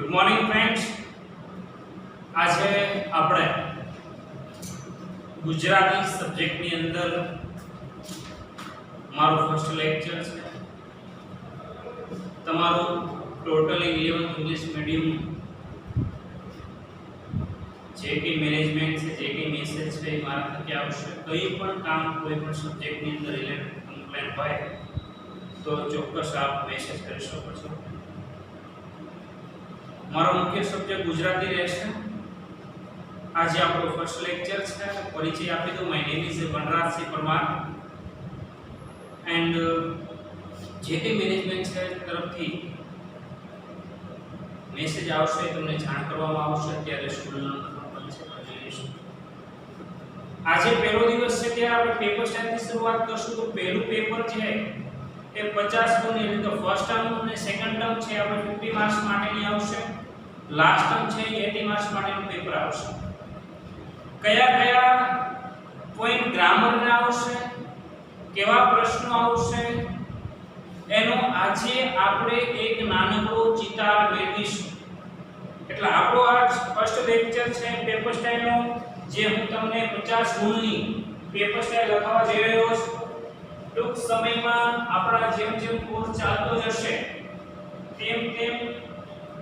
Good morning friends. આજે આપણે ગુજરાતી સબ્જેક્ટની અંદર મારું ફર્સ્ટ લેક્ચર છે. તમારું ટોટલી 11th ઇંગ્લિશ મીડિયમ જે કે મેનેજમેન્ટ છે, જે કે મેસેજ છે, એ મારા થકી આવશે. કંઈ પણ કામ કોઈ પણ સબ્જેક્ટની અંદર રિલેટેડ કમ્પ્લેન હોય તો ચોક્કસ આપ મેસેજ કરી શકો છો. મારો મુખ્ય સબ્જેક્ટ ગુજરાતી રહેશે. આજે આપણો ફર્સ્ટ લેક્ચર છે. પરિચય આપી દઉં. My name is Vanrajsinh Parmar and JK management છે તરફથી મેસેજ આવશે, તમને જાણ કરવામાં આવશે. અત્યારે સ્કૂલનો આજે પહેલો દિવસ છે ત્યારે આપણે પેપર સ્ટાઇલથી શરૂઆત કરશું. તો પહેલું પેપર છે એ 50 ગુણ એટલે કે ફર્સ્ટ ટર્મ અને સેકન્ડ ટર્મ છે આપણે 50 માર્ક્સ માટેની આવશે. લાસ્ટ ટર્મ છે 80 માર્ક્સ માટેનું પેપર આવશે. કયા કયા પોઈન્ટ ગ્રામરના આવશે, કેવા પ્રશ્નો આવશે, એનો આજે આપણે એક નાનકડો ચિતાર મેળવીશું. એટલે આપણો આ ફર્સ્ટ લેક્ચર છે પેપર સ્ટાઇલનો, જે હું તમને 50 ગુણની પેપર સ્ટાઇલ લખાવવા જઈ રહ્યો છું. ટૂંક સમયમાં આપણા જેમ જેમ કોર્સ ચાલતો જશે તેમ તેમ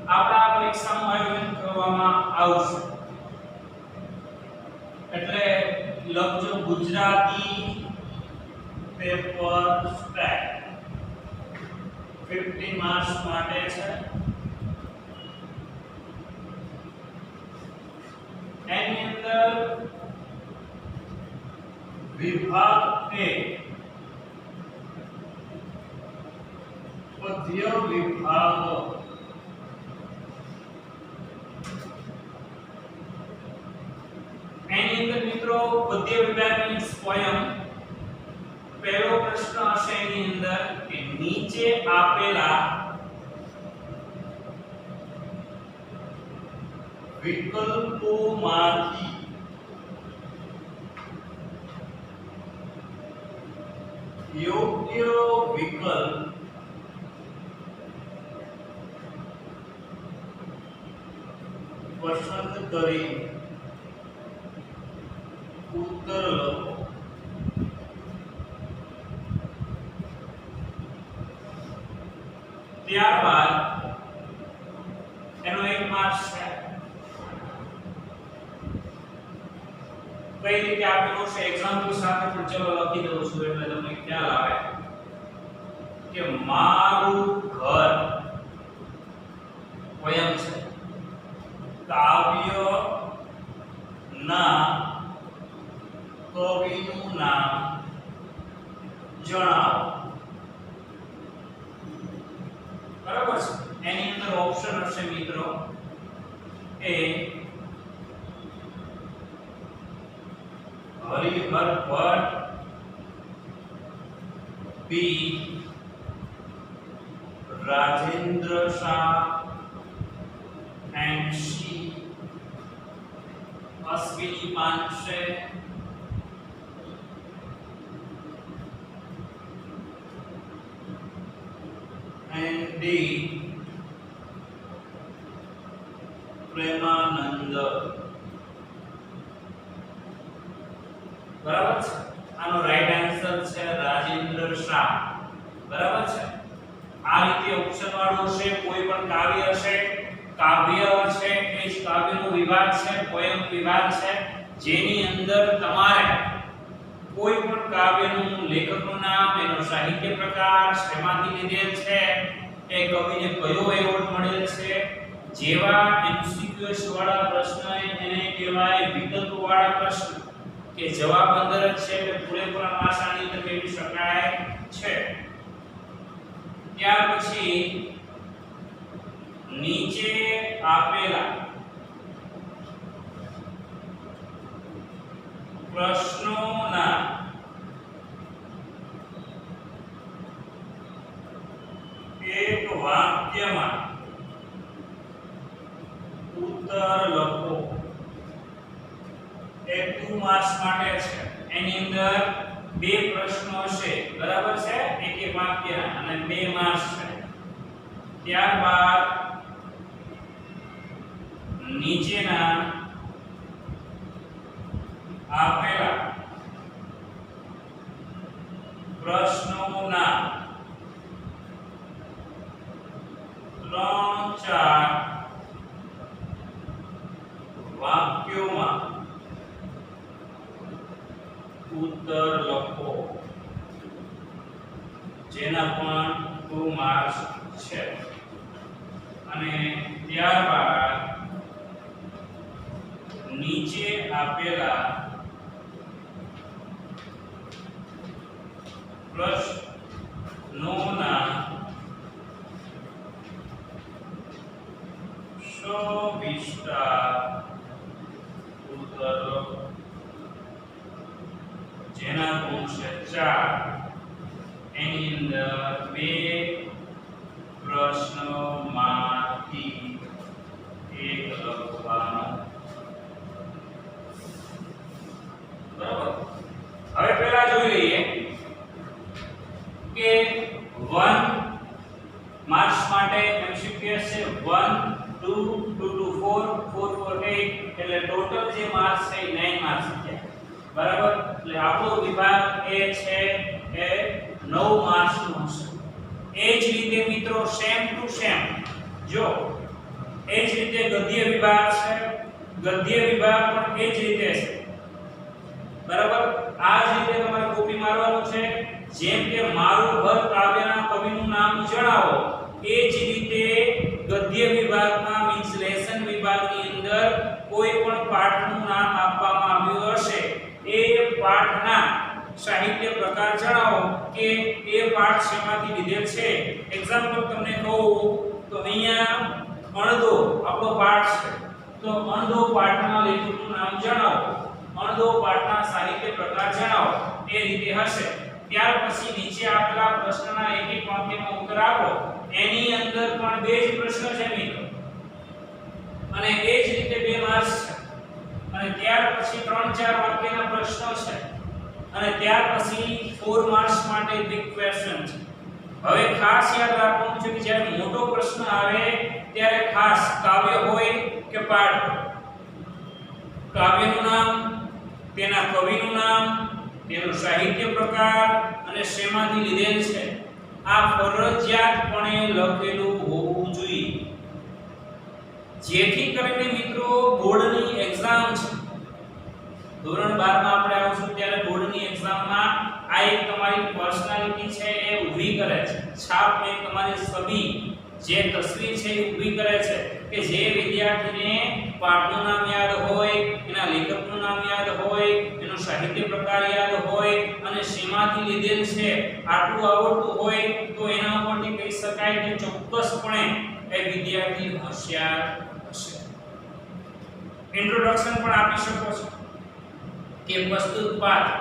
આપણા પરીક્ષાનું આયોજન કરવામાં આવશે. એટલે લખજો ગુજરાતી પેપર સ્ટાઇલ 50 માર્ક્સ માટે છે. એની અંદર વિભાગ એ પદ્ય વિભાગ એની અંદર મિત્રો પદ્ય વિભાગની સ્વયં પહેલો પ્રશ્ન હશે એની અંદર કે નીચે આપેલા વિકલ્પોમાંથી યોગ્ય વિકલ્પ પસંદ કરી ઉત્તર લખો. ત્યારબાદ એનો 1 માર્ક્સ છે. કઈ રીતે આપેલું છે એક્ઝામ્પલ સાથે પણ ચલો લખી દઉં છું એટલે તમને ખ્યાલ આવે કે મારું ઘર પોયમ છે. કાવ્ય ના કવિનું નામ જણાવો. બરાબર છે. એની અંદર ઓપ્શન હશે મિત્રો A Harihar Bhatt, B Rajendra Shah and C Ashwini Panse, and D Premanand. બરાબર છે. આનો રાઈટ આન્સર છે રાજેન્દ્ર શાહ. બરાબર છે. આ રીતે ઓપ્શન વાળું છે. કોઈ પણ કાવ્ય છે, કાવ્ય છે એ જ કાવ્યનો વિભાગ છે, પોયમ વિભાગ છે, જેની અંદર તમારે કોઈ પણ કાવ્યનું લેખકનું નામ, એનો સાહિત્ય પ્રકાર, શેમાંથી લીધેલ છે, એ કવિને કયો એવોર્ડ મળેલ છે, જેવા એમસીક્યુએસ વાળા પ્રશ્ન એને કહેવાય વિકલ્પ વાળા પ્રશ્ન કે જવાબ અંદર જ છે એટલે પૂરેપૂરા માર્ક્સ આની અંદર મેળવી શકાય છે. ત્યાર પછી નીચે આપેલા પ્રશ્નોના એક વાક્યમાં ઉત્તર લખો. એ 2 માર્ક્સ માટે છે. એની અંદર બે પ્રશ્નો હશે, બરાબર છે, એક એક વાક્યના, અને 2 માર્ક્સ છે. ત્યારબાદ નીચેના આપેલા પ્રશ્નોના 3-4 વાક્યોમાં ઉત્તર લખો, જેના પણ 2 માર્ક્સ છે. અને ત્યારબાદ નીચે આપેલા પ્રશ્નોના સવિસ્તાર ઉત્તર લખો, જેના ગુણ છે 4. એની અંદર 2 પ્રશ્નોમાંથી એક લખવાનો. બરાબર. હવે પહેલા જોઈ લઈએ કે 1 માર્ક્સ માટે MCQs છે 1 2 2 2 4 4 4 8, એટલે ટોટલ જે માર્ક્સ છે 9 માર્ક્સ છે. બરાબર. એટલે આપણો વિભાગ એ છે એ 9 માર્ક્સ નો હશે. એ જ રીતે મિત્રો સેમ ટુ સેમ જો એ જ રીતે ગદ્ય વિભાગ છે, ગદ્ય વિભાગ પણ એ જ રીતે છે. બરાબર. આ જ રીતે તમારે કોપી મારવાનું છે. જેમ કે મારું ઘર કાવ્યના કવિનું નામ જણાવો, એ જ રીતે ગદ્ય વિભાગમાં મીન્સ લેસન વિભાગની અંદર કોઈ પણ પાઠનું નામ આપવામાં આવ્યું હશે, એ પાઠના સાહિત્ય પ્રકાર જણાવો કે એ પાઠ શેમાંથી લીધેલ છે. એક્ઝામ્પલ તમને કહું તો અહીંયા અણધો આપણો પાઠ છે, તો અણધો પાઠના લેખકનું નામ જણાવો, અણધો પાઠના સાહિત્ય પ્રકાર જણાવો, એ રીતે હશે. ત્યાર પછી નીચે આપેલા પ્રશ્નના એક એક વાક્યમાં ઉત્તર આપો. એની અંદર પણ 2 જ પ્રશ્ન છે મિત્રો, અને એ જ રીતે 2 માર્ક્સ છે. અને ત્યાર પછી 3-4 વાક્યના પ્રશ્નો છે, અને ત્યાર પછી 4 માર્ક્સ માટે બિગ ક્વેશ્ચન છે. હવે ખાસ યાદ રાખવાનું છે કે જ્યારે મોટો પ્રશ્ન આવે ત્યારે ખાસ કાવ્ય હોય કે પાઠ, કાવ્યનું નામ, તેના કવિનું નામ, તેનો સાહિત્ય પ્રકાર અને શેમાંથી લીધેલ છે, આ ફરજિયાતપણે લખેલું હોવું જોઈએ. જેથી કરીને મિત્રો બોર્ડની એક્ઝામ છે, ધોરણ 12 માં આપણે આવશું ત્યારે બોર્ડની એક્ઝામમાં આ એક તમારી પર્સનાલિટી છે એ ઊભી કરે છે. છાપ એ તમારી છબી જે તસવીર છે એ ઊભી કરે છે કે જે વિદ્યાર્થીને પાઠનું નામ યાદ હોય, એના લેખકનું નામ યાદ હોય, એનો સાહિત્ય પ્રકાર યાદ હોય અને શેમાંથી લીધેલ છે આટલું આવડતું હોય, તો એના ઉપરથી કહી શકાય કે ચોક્કસપણે એ વિદ્યાર્થી હોશિયાર હશે. ઇન્ટ્રોડક્શન પણ આપી શકો છો કે પ્રસ્તુત પાઠ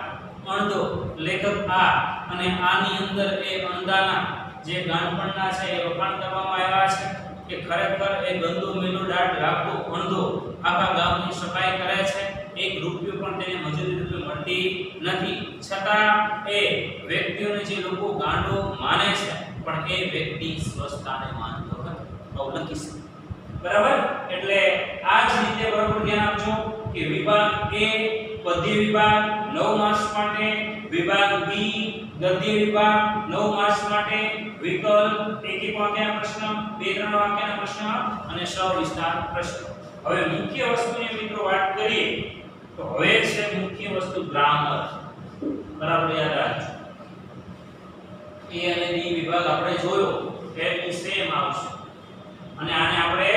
અણધો, લેખક આ, અને આની અંદર એ અંધાના જે ગાનપણના છે એ વખાણ કરવામાં આવ્યા છે કે ખરેખર એ ગંદો મેલો દાઢ રાખતો અણધો આખા ગામની સફાઈ કરે છે, 1 રૂપિયો પણ તેને મજૂરી રૂપે મળતી નથી, છતાં એ વ્યક્તિઓને જે લોકો ગાંડો માને છે પણ એ વ્યક્તિ સ્વસ્થતાને માનતો નથી. આવું લખી શકે. બરાબર. એટલે આ જ રીતે બરાબર ધ્યાન આપજો કે વિભાગ A પદ્ય વિભાગ 9 માર્ક્સ માટે, વિભાગ B ગદ્ય વિભાગ 9 માર્ક્સ માટે, વિકલ્પ એક એક વાક્યના પ્રશ્ન, 2-3 વાક્યના પ્રશ્ન અને સવિસ્તાર પ્રશ્ન. હવે મુખ્ય વસ્તુની મિત્રો વાત કરીએ તો હવે છે મુખ્ય વસ્તુ ગ્રામર. બરાબર યાદ રાખજો. A અને D વિભાગ આપણે જોયો કે સેમ આવશે અને આને આપણે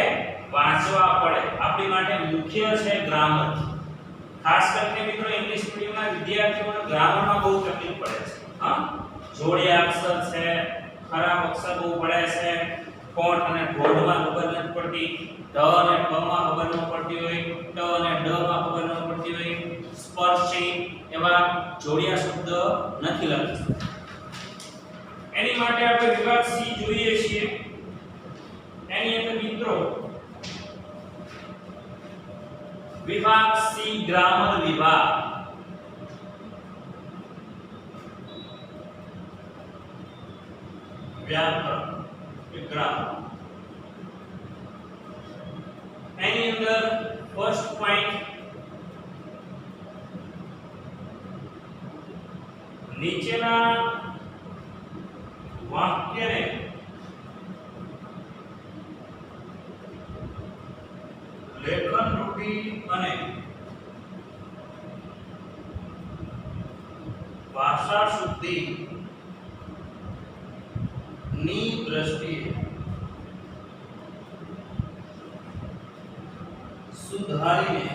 વાંચવા પડે. આપણી માટે મુખ્ય છે ગ્રામર. ખાસ કરીને મિત્રો ઇંગ્લિશ મીડિયમના વિદ્યાર્થીઓને ગ્રામરમાં બહુ તકલીફ પડે છે. હા, જોડિયા અક્ષર છે, ખરાબ અક્ષર બહુ પડે છે, ફોન્ટ અને ઢોળમાં ખબર નથી પડતી, ઢ અને ઠ માં ખબર ન પડતી હોય, ટ અને ડ માં ખબર ન પડતી હોય, સ્પર્શી એવા જોડિયા શબ્દ નથી લખી શકતા. એની માટે આપણે વિભાગ C જોઈએ છીએ. એની અંદર મિત્રો વિભાગ C ગ્રામર વિભાગ. વ્યાકરણ કે ગ્રામર. એની અંદર ફર્સ્ટ પોઈન્ટ નીચેના વાક્યને લેખન રૂઢિ અને ભાષા શુદ્ધિ ની દ્રષ્ટિએ સુધારીને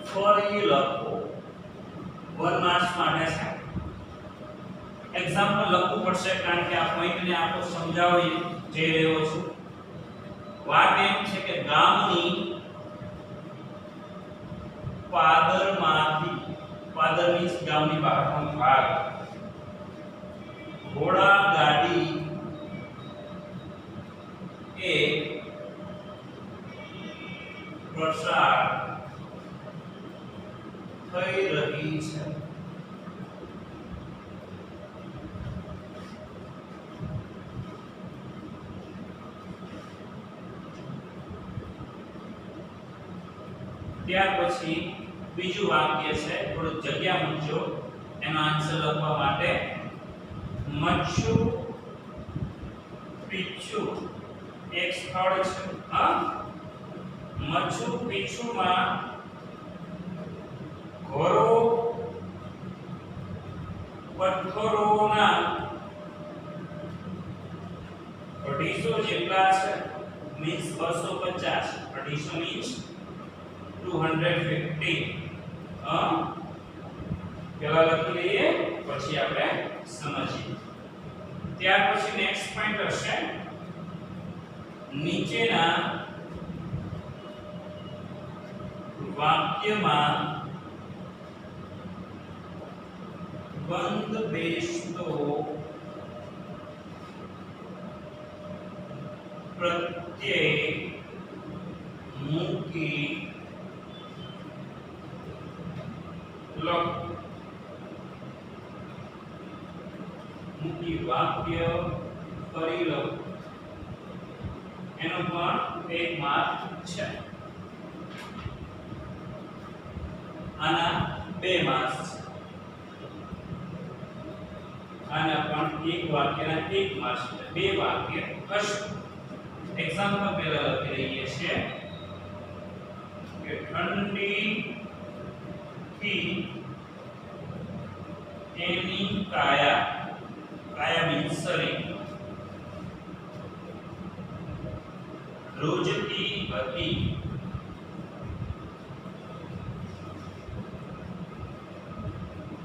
ફરી લખો. 1 માર્ક્સ માટે છે. એક્ઝામ્પલ લખવું પડશે કારણ કે આ પોઈન્ટને આપણે સમજાવી જઈ રહ્યો છું. વાત એમ છે કે ગામની પાદરમાંથી, પાદર મીન્સ ગામની બહારનો ભાગ, ઘોડા ગાડી એ પ્રસાર થઈ રહી છે. ત્યાર પછી બીજું વાક્ય છે, થોડું જગ્યા મૂકજો એનો આન્સર લખવા માટે. મચ્છુ પીછુ એક સ્થળ છે. હા, મચ્છુ પીછુમાં ઘરો પથ્થરોના 250 જેટલા છે. મીન્સ 250. 250 મીન્સ 250. પેલા લખી લઈએ પછી આપણે સમજીએ. ત્યાર પછી નેક્સ્ટ પોઈન્ટ હશે, નીચેના વાક્યમાં બંધ બેસતો પ્રત્યય મૂકી મૂકી વાક્ય ફરી લખો. એનો પણ 1 માર્ક છે. આના 2 માર્ક્સ છે. આના પણ એક વાક્યના 1 માર્ક્સ છે. 2 વાક્ય હશે. એક્ઝામ્પલ પહેલા લખી લઈએ છીએ કે ઠંડી થી એની કાયા, કાયા મીન્સ શરીર, ધ્રુજતી હતી.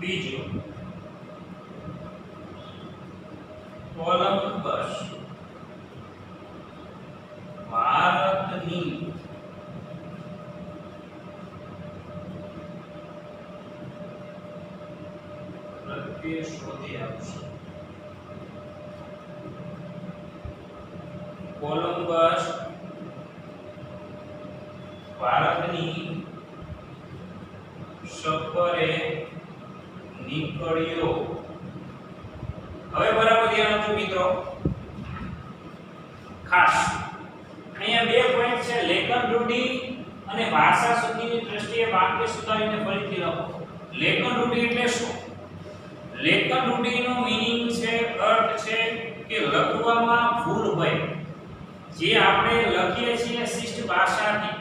બીજું, કોલંબસ ભારતની પ્રત્યે શોધી આવશે. કોલંબસ ભારતની સફરે નીકળ્યો. હવે બરાબર ધ્યાન આપજો મિત્રો. ખાસ અહીંયા 2 પોઈન્ટ છે, લેખન રૂઢિ અને ભાષા શુદ્ધિની દ્રષ્ટિએ વાક્ય સુધારીને ફરીથી લખો. લેખન રૂઢિ એટલે શું? લેખન રૂઢિનો મીનિંગ છે, અર્થ છે કે લખવામાં ભૂલ હોય. જે આપણે લખીએ છીએ શિષ્ટ ભાષાથી,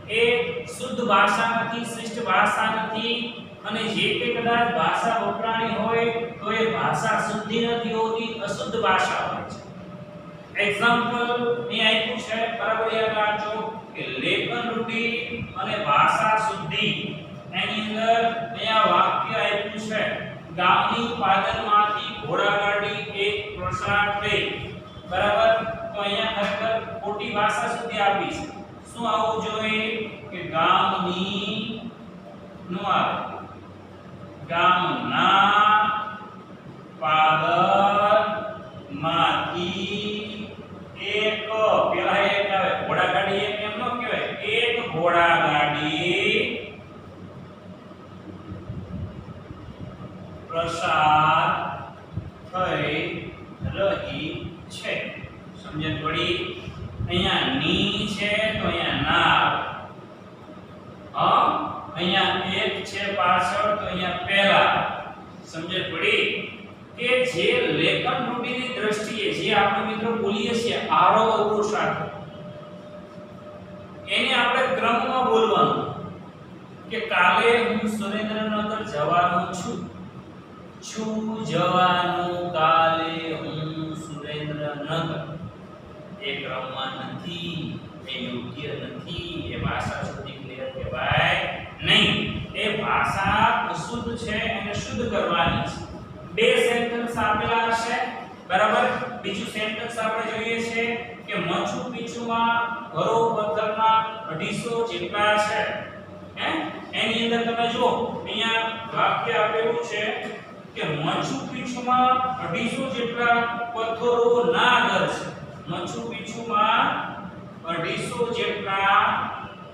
એ શુદ્ધ ભાષા નથી, શિષ્ટ ભાષા નથી. અને જે કે કદાચ ભાષા વપરાણી હોય તો એ ભાષા શુદ્ધિ નથી હોતી, અશુદ્ધ ભાષા હોય છે. એક્ઝામ્પલ અહીં આપ્યું છે, બરાબર યાદ રાખજો કે લેખન રૂઢિ અને ભાષા શુદ્ધિ. એની અંદર અહીંયા વાક્ય આપ્યું છે, ગામની પાદરમાંથી ઘોડાગાડી એક પ્રસાર થઈ. બરાબર, તો અહીંયા ખરેખર ખોટી ભાષા શુદ્ધિ આપી છે. શું આવવું જોઈએ કે ગામની નો આવે, ગામના પાદરમાંથી એક, પેલા એક આવે ઘોડાગાડી, એક એમ ન કહેવાય, એક ઘોડાગાડી પ્રસાર થઈ રહી છે. સમજણ પડી? અહીંયા ની છે અહીંયા 1 છે પાછળ તો અહીંયા પહેલા સમજણ પડી કે જે લેખન રૂઢિની દ્રષ્ટિએ જે આપણે મિત્રો બોલીએ છીએ આરોહ અવરોહ સાથે એને આપણે ક્રમમાં બોલવાનું કે કાલે હું સુરેન્દ્રનગર જવાનો છું જવાનું કાલે હું સુરેન્દ્રનગર એ ક્રમમાં નથી એ યોગ્ય નથી એ ભાષા સુધી ક્લિયર કહેવાય નહીં એ ભાષા અશુદ્ધ છે એને શુદ્ધ કરવાની છે બે સેન્ટેન્સ આપેલા હશે બરાબર બીજું સેન્ટેન્સ આપણે જોઈએ છે કે મચુ પીછુમાં ઘરો પથ્થરના 250 જેટલા છે હે એની અંદર તમે જો અહીંયા વાક્ય આપેલું છે કે મચુ પીછુમાં 250 જેટલા પથ્થરોના ઘર છે મચુ પીછુમાં 250 જેટલા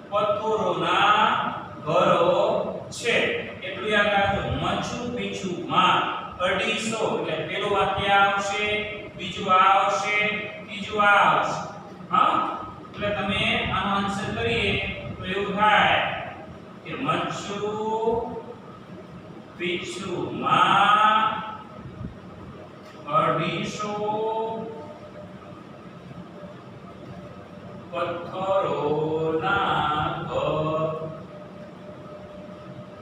પથ્થરોના ઘરો છે એટલું યાદ રાખજો મચુ પીછુમાં 250 એટલે પેલું વાક્ય આવશે બીજું આ આવશે ત્રીજું આ આવશે હા એટલે તમે આનો આન્સર કરીએ તો એવું થાય કે મચુ પીછુમાં 250 પથ્થરોના ઘર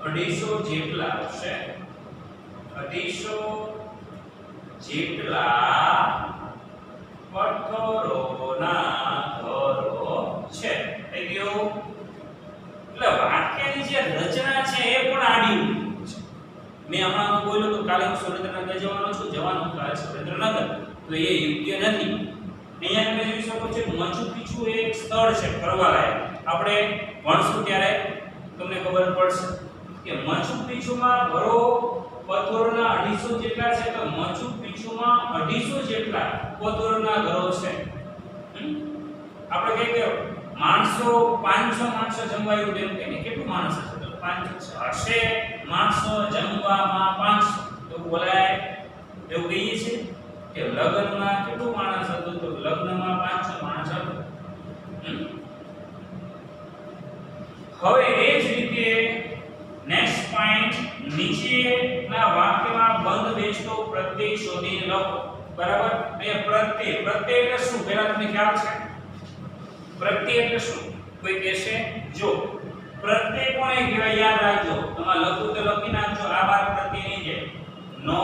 250 જેટલા હશે 250 જેટલા પથ્થરોના ઘરો છે થઈ ગયું એટલે વાક્યની જે રચના છે એ પણ આડી છે મેં હમણાં બોલ્યો તો કાલે હું સુરેન્દ્રનગર જવાનું કાલે સુરેન્દ્રનગર તો એ યોગ્ય નથી અહીંયા તમે જોઈ શકો છો મચુ પીછુ એક સ્થળ છે ફરવા લાયક આપણે ભણશું ત્યારે તમને ખબર પડશે કે મચુ પીછુમાં ઘરો પથ્થરોના 250 જેટલા છે તો મચુ પીછુમાં 250 જેટલા પથ્થરોના ઘરો છે આપણે કહીએ કે માણસો 500 માણસો જમવા એવું એમ કે કેટલું માણસો છે તો 500 હશે માણસો જમવામાં 500 તો બોલાય એવું કહીએ છે કે લગ્નમાં કેટલું માણસ હતું તો લગ્નમાં 500 માણસ હતું હવે એ જ રીતે નેક્સ્ટ પોઈન્ટ નીચેના વાક્યમાં બંધ બેસતો પ્રત્યય શોધીને લખો બરાબર અહીંયા પ્રત્યય એટલે શું પહેલા તમને ખ્યાલ છે પ્રત્યય એટલે શું કોઈ કહેશે જો પ્રત્યય કોને કહેવાય યાદ રાખજો તમારે લખવું તો લખી નાખજો આ બાર પ્રત્યય નહીં છે નો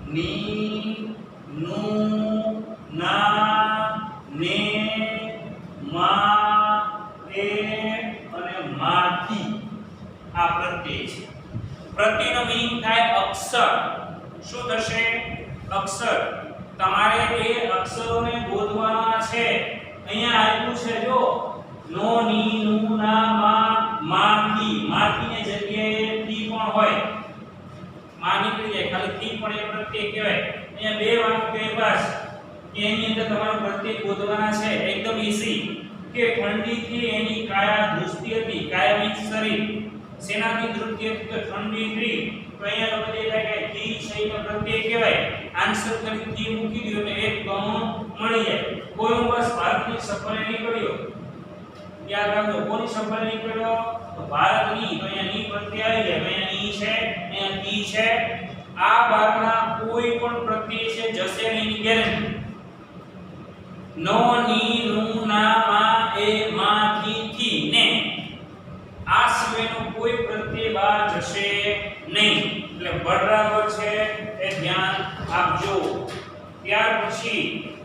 ની નું ના ને મા એ અને માથી આ પ્રત્યય છે પ્રત્યયનો મીનિંગ થાય અક્ષર શું થશે અક્ષર તમારે એ અક્ષરોને ગોતવાના છે અહીંયા આપ્યું છે જો નો ની નું ના મા માથી ની જગ્યાએ થી પણ હોય માં નીકળી જાય ખાલી થી પણ એ પ્રત્યય કહેવાય અહીંયા બે વાક્ય બસ કે એની અંદર તમારો પ્રત્યય ગોતવાના છે એકદમ ઈઝી કે ઠંડીથી એની કાયા ધ્રુજતી હતી કાયા મીન્સ શરીર સેનાથી ધ્રુજતી હતી તો ઠંડી થી તો અહીંયા તો બધી થાય કે થી શરીરનો પ્રત્યય કહેવાય આન્સર કરી થી મૂકી દો એટલે એક ગણો મળી જાય કોલંબસ ભારતની સફરે નીકળ્યો યાદ રાખજો કોની સફરે નીકળ્યો તો ભારતની તો અહીંયા ની પ્રત્યય આવી જાય અહીંયા ની છે અહીંયા તી છે આ બારના કોઈ પણ પ્રત્યય છે જશે નહીં ની ગેરંટી નો ની નું ના મા એ મા થી ને આ સિવાયનો કોઈ પ્રત્યય બહાર જશે નહીં એટલે બરાબર છે એ ધ્યાન આપજો ત્યાર પછી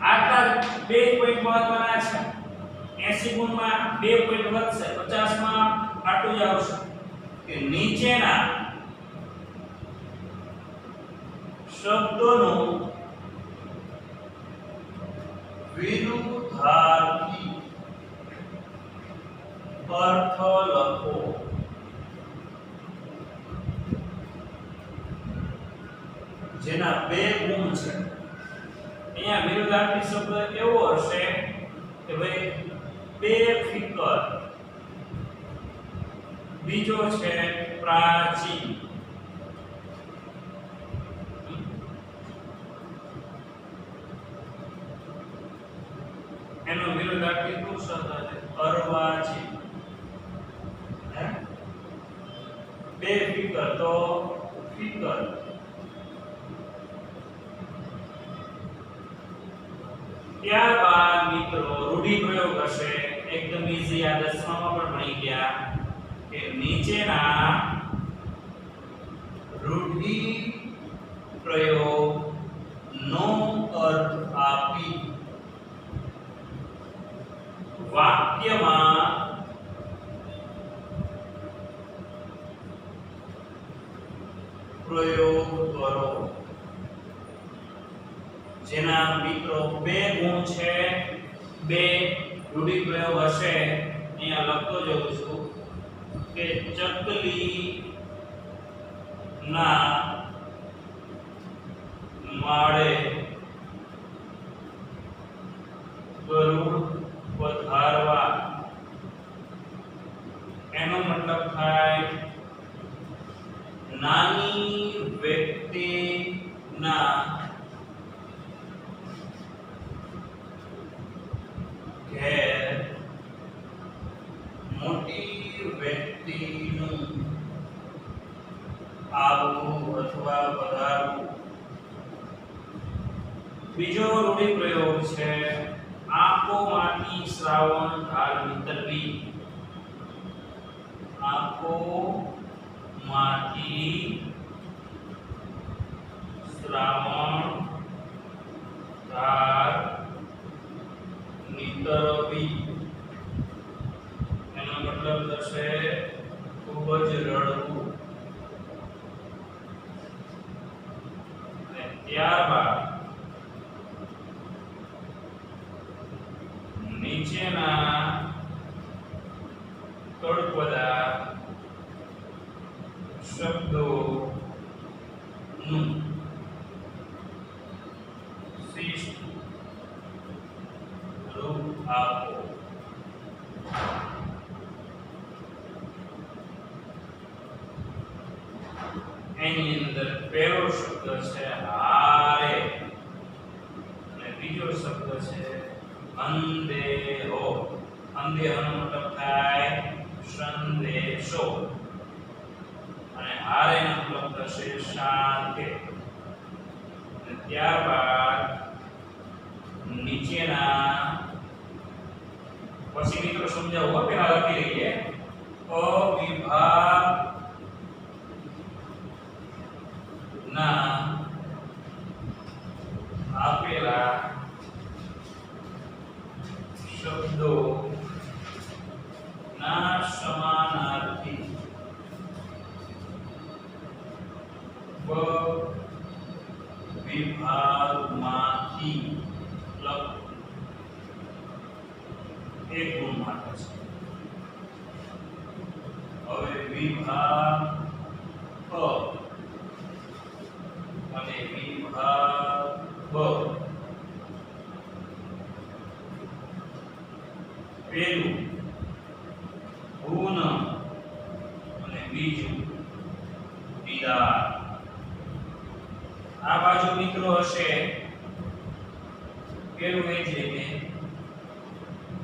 આટલા બે પોઈન્ટ મહત્વના છે 80 ગુણમાં 2 પોઈન્ટ વધશે 50 માં આટલું જ આવશે કે નીચેના શબ્દોનો વિરુદ્ધાર્થી અર્થ લખો જેના બે ગુણ છે અહીંયા વિરુદ્ધાર્થી શબ્દ એવો હશે કે ભાઈ બેફિકર બીજો છે પ્રાચીન એનો વિરુદ્ધાર્થી શું શબ્દ છે અર્વાચીન હે બેફિકર તો ફિકર ત્યારબાદ મિત્રો રૂઢિપ્રયોગ હશે એકદમ ઈઝી આ 10માં પણ ભણી ગયા કે નીચેના રૂઢિપ્રયોગ નો અર્થ આપી વાક્યમાં પ્રયોગ કરો જેના મિત્રો બે ગુણ છે બે રૂઢિપ્રયોગ હશે અહીંયા લખતો જાઉં છું કે ચકલી ના માળે ગરુડ પધારવા એનો મતલબ થાય નાની વ્યક્તિના ઘેર મોટી વ્યક્તિનું આવવું અથવા પધારવું બીજો રૂઢિપ્રયોગ છે આંખોમાંથી શ્રાવણ ધાર નીતરવી આંખોમાંથી શ્રાવણ ધાર નીતરવી એનો મતલબ થશે ખૂબ જ રડવું અને ત્યારબાદ નીચેના તળપદા શબ્દોનું શિષ્ટ રૂપ આપો એની અંદર પહેલો શબ્દ છે હારે અને બીજો શબ્દ છે અંધેરો અંધેરોનો મતલબ થાય સંદેશો અને હારેનો મતલબ થશે શાંતિ અને ત્યારબાદ નીચેના પછી મિત્રો સમજાવો પહેલા લખી લઈએ અવિભાગ ના આપેલા શબ્દો ના સમાનાર્થી વિભાગમાંથી લખો એક ગુણ માટે છે હવે વિભાગ અને વિભાગ પેલું ગુણ અને બીજું વિદાર આ બાજુ મિત્રો હશે પેલું એ છે કે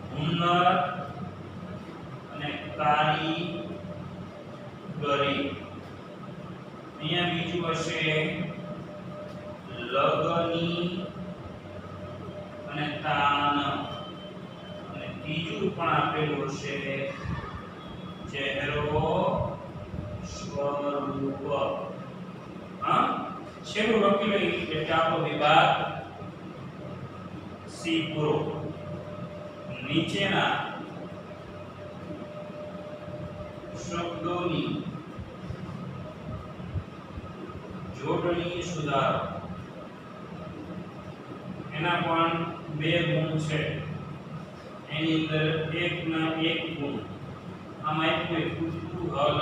હુન્નર અને કારીગરી અહીંયા બીજું હશે લગની અને તાન અને ત્રીજું પણ આપેલું હશે ચહેરો સ્વરૂપ હા છેલ્લું લખી લઈ એટલે આપણો વિભાગ સી પૂરો નીચેના શબ્દોની જોડણી સુધારો એના પણ બે ગુણ છે એની અંદર એક ના એક ગુણ આમાં એક કુતૂહલ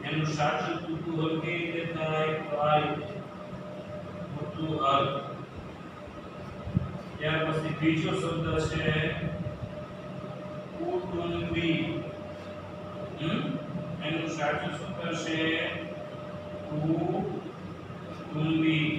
એનું સાચું કુતૂહલ કેવી રીતે થાય તો આ રીતે કુતૂહલ ત્યાર પછી બીજો શબ્દ છે કુટુંબી એનું સાચું સૂત્ર છે કુટુંબી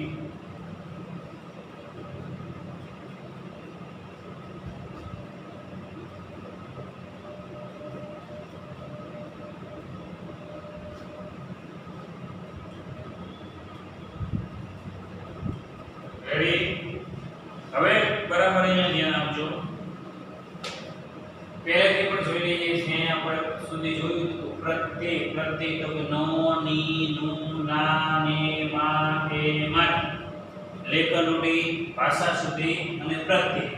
પહેલેથી પણ જોઈ લઈએ છે આપણે સુધી જોયું તો પ્રત્યય પ્રત્યય તો કે નો ની નું ના ને માં તે માં લેખનોની ભાષા સુધી અને પ્રત્યય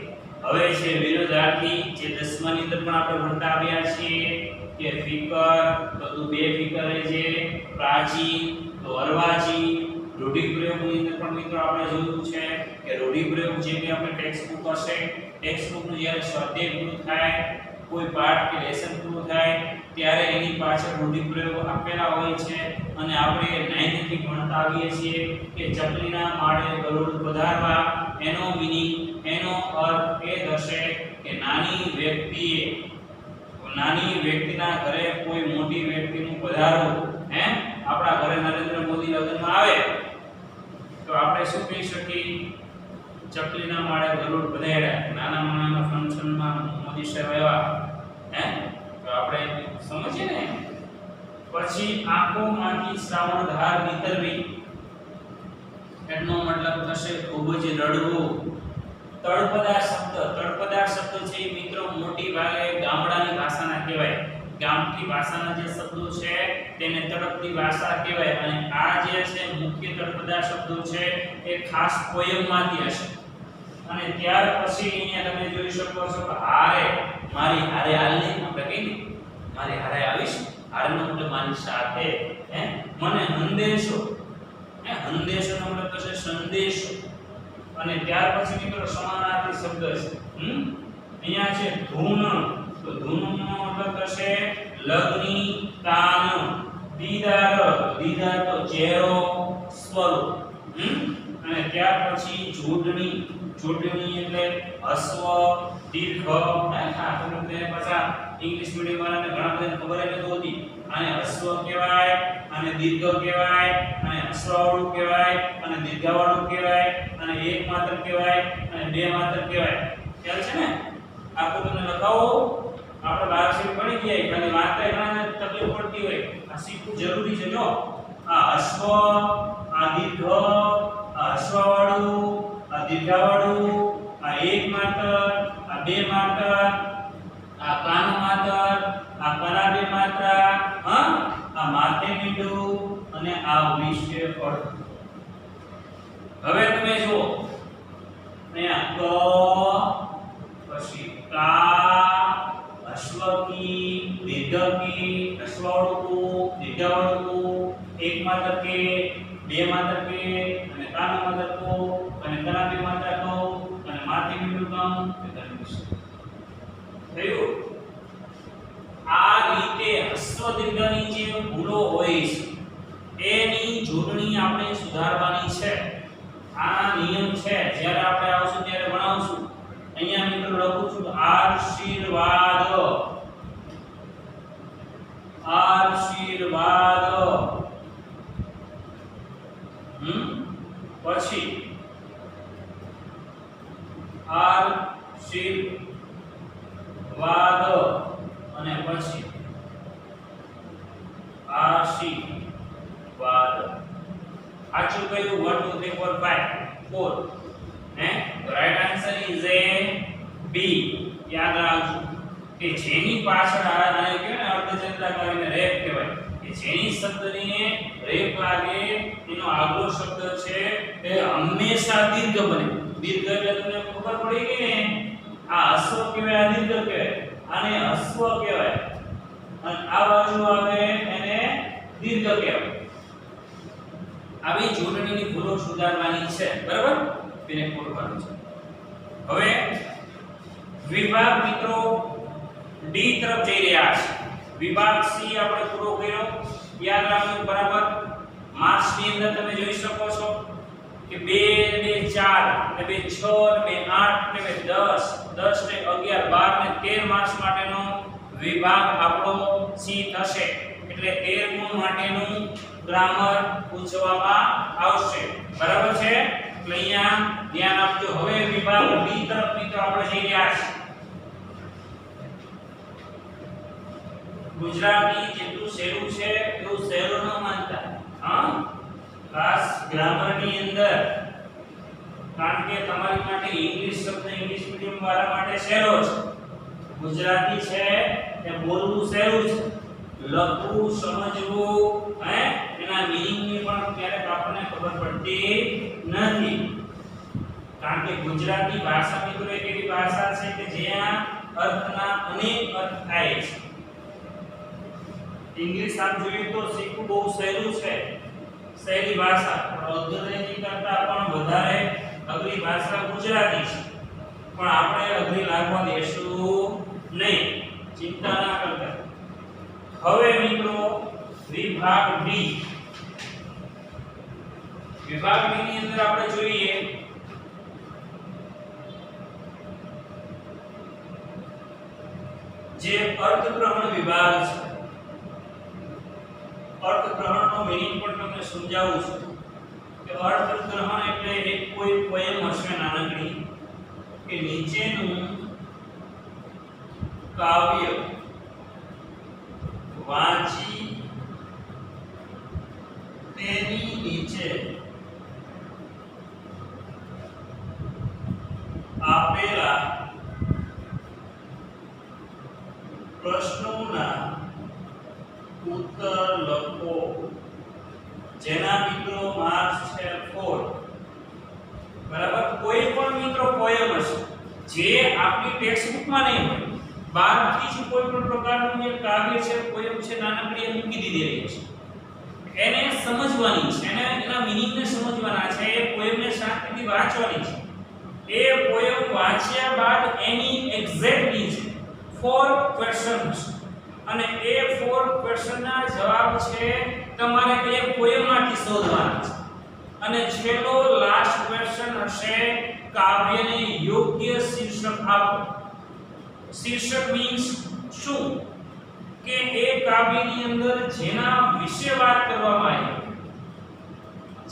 હવે છે વિરોધાર્થી જે 10મા ની અંદર પણ આપણે ભણતા આવ્યા છીએ કે ફિકર તો બે ફિકર છે પ્રાચીન તો અર્વાચીન રૂઢિપ્રયોગની અંદર પણ મિત્રો આપણે જોયું છે કે રૂઢિપ્રયોગ જે કે આપણે ટેક્સ્ટ બુક હશે ટેક્સ્ટ બુક નું જ્યારે સ્વાધ્યાય પૂરું થાય કોઈ પાઠ કે લેસન પૂરું થાય ત્યારે એની પાછળ રૂઢિપ્રયોગો આપેલા હોય છે અને આપણે 9th થી ભણતા આવીએ છીએ કે ચકલીના માળે ગરુડ પધારવા એનો મીનિંગ એનો અર્થ એ થશે કે નાની વ્યક્તિના ઘરે કોઈ મોટી વ્યક્તિનું પધારવું હે આપણા ઘરે નરેન્દ્ર મોદી લગ્નમાં આવે તો આપણે શું કહી શકીએ ચકલીના માળે ગરુડ પધાર્યા નાના માણાના ફંક્શનમાં મોદી સાહેબ આવ્યા હે તો આપણે સમજીએ ને પછી આંખોમાંથી શ્રાવણ ધાર નીતરવી એનો મતલબ થશે ખૂબ જ રડવું તળપદા શબ્દ છે મિત્રો મોટી ભાગે ગામડાની ભાષાના કહેવાય ગામઠી ભાષાના જે શબ્દો છે તેને તળપદી ભાષા કહેવાય અને આ જે છે મુખ્ય તળપદા શબ્દો છે એ ખાસ પોયમમાંથી હશે અને ત્યાર પછી અહીંયા તમે જોઈ શકો છો કે હારે મારી હારે હાલને આપણે કહીએ મારી હારે આવીશ હારનો મતલબ મારી સાથે હે મને સંદેશો સંદેશોનો મતલબ થશે સંદેશો અને ત્યાર પછી મિત્રો સમાનાર્થી શબ્દ છે અહીંયા છે ધૂન તો ધૂનનો મતલબ થશે લગ્ની કાન દીદાર તો ચહેરો સ્વરૂપ અને ત્યાર પછી જોડણી એટલે હસ્વ દીર્ઘ આ તમને પાછા ઇંગ્લિશ મીડિયમ વાળાને ઘણા બધાને ખબર જ નથી હોતી આને હસ્વ કહેવાય અને દીર્ઘ કહેવાય અને હસ્વવાળું કહેવાય અને દીર્ઘવાળું કહેવાય અને એક માત્ર કહેવાય અને બે માત્ર કહેવાય ખ્યાલ છે ને આખું તમને લખાવો આપણે 12 શીટ પડી ગયા ખાલી વાંચતા ઘણાને તકલીફ પડતી હોય આ શીખવું જરૂરી છે જો આ હસ્વ આ દીર્ઘ આ હસ્વવાળું આ દીર્ઘવાળું આ એક માત્ર આ બે માત્ર આ કાનો માત્ર આ કના બે માત્ર આ માથે મીંડું અને આ વિશે પડ હવે તમે જુઓ અહીંયા ક પછી કા અશ્વકી દીર્ઘકી અશ્વવાળું દીર્ઘવાળું એક માત્ર કે બે માત્ર કે અને કાનો માત્ર કો અને કના બે માત્ર કો અને માથે મીંડું કામ થયું આ રીતે હસ્વ દીર્ઘની જે ભૂલો હોય છે એની જોડણી આપણે સુધારવાની છે આ નિયમ છે જ્યારે આપણે આવશું ત્યારે ભણાવશું અહીંયા મિત્રો લખું છું આશીર્વાદ પછી આશીર્વાદ અને પછી આશીર્વાદ સાચું કયું 1 2 3 4 5 4 હે રાઈટ આન્સર ઇઝ એ બી યાદ રાખજો કે જેની પાછળ આને કહેવાય ને અર્ધચંદ્રાકારને રેપ કહેવાય કે જેની શબ્દને રેપ લાગે એનો આગલો શબ્દ છે તે હંમેશા દીર્ઘ બને દીર્ઘ એટલે તમને ખબર પડી ગઈ ને આ હસ્વ કહેવાય આ દીર્ઘ કહેવાય આને હસ્વ કહેવાય અને આ બાજુ આવે એને દીર્ઘ કહેવાય આવી જોડણીની ભૂલો સુધારવાની છે બરાબર તેને ખોલવાનું છે હવે વિભાગ મિત્રો ડી તરફ જઈ રહ્યા છે વિભાગ સી આપણે પૂરો કર્યો યાદ રાખજો બરાબર માર્ક્સ ની અંદર તમે જોઈ શકો છો કે 2 ને 4 ને 2 6 ને 8 ને 10 10 ને 11 12 ને 13 માર્ક્સ માટેનો વિભાગ આપણો સી થશે એટલે 13 ગુણ માટેનું ગ્રામર પૂછવામાં આવશે બરાબર છે એટલે અહીંયા ધ્યાન આપજો હવે વિભાગ ડી તરફ મિત્રો આપણે જઈ રહ્યા છીએ ગુજરાતી જેટલું સહેલું છે એવું સહેલું ન માનતા હા ખાસ ગ્રામર ની અંદર કારણ કે તમારી માટે ઇંગ્લિશ શબ્દ ઇંગ્લિશ મીડિયમ વાળા માટે સહેલો છે ગુજરાતી છે એ બોલવું સહેલું છે, લખવું સમજવું એના મીનિંગ ની પણ ક્યારેક આપણને ખબર પડતી નથી, કારણ કે ગુજરાતી ભાષા મિત્રો એક એવી ભાષા છે કે જ્યાં અર્થના અનેક અર્થ થાય છે. ઇંગ્લિશ આમ જોઈએ તો શીખવું બહુ સહેલું છે, સહેલી ભાષા, પણ અંગ્રેજી કરતા પણ વધારે અઘરી ભાષા ગુજરાતી છે, પણ આપણે અઘરી લાગવા દેશું નહીં, ચિંતા ના કરતા. હવે મિત્રો વિભાગ બી, વિભાગ બી ની અંદર આપણે જોઈએ જે અર્થગ્રહણ વિભાગ છે. અર્થગ્રહણનો મીનિંગ પણ તમને સમજાવું છું કે અર્થગ્રહણ એટલે એક કોઈ પોયમ હશે નાનકડી કે નીચેનું કાવ્ય વાંચી તેની નીચે આપેલા પ્રશ્નોના ઉત્તર લખો, જેના મિત્રો માર્ક્સ છે 4. બરાબર. કોઈ પણ મિત્રો પોયમ હશે જે આપણી ટેક્સ્ટ બુકમાં નહીં હોય, બહારથી જ કોઈ પણ પ્રકારનું જે કાવ્ય છે, પોયમ છે, નાનકડી મૂકી દીધેલી છે, એને સમજવાની છે, એના મીનિંગને સમજવાના છે, એ પોયમને શાંતિથી વાંચવાની છે. એ પોયમ વાંચ્યા બાદ એની એક્ઝેક્ટલી છે 4 ક્વેશ્ચન્સ, અને એ 4 ક્વેશ્ચનના જવાબ છે તમારે એ પોયમમાંથી શોધવાના છે. અને છેલ્લો લાસ્ટ ક્વેશ્ચન હશે કાવ્યને યોગ્ય શીર્ષક આપો. શીર્ષક મીન્સ શું કે એ કાવ્યની અંદર જેના વિશે વાત કરવામાં આવી હોય,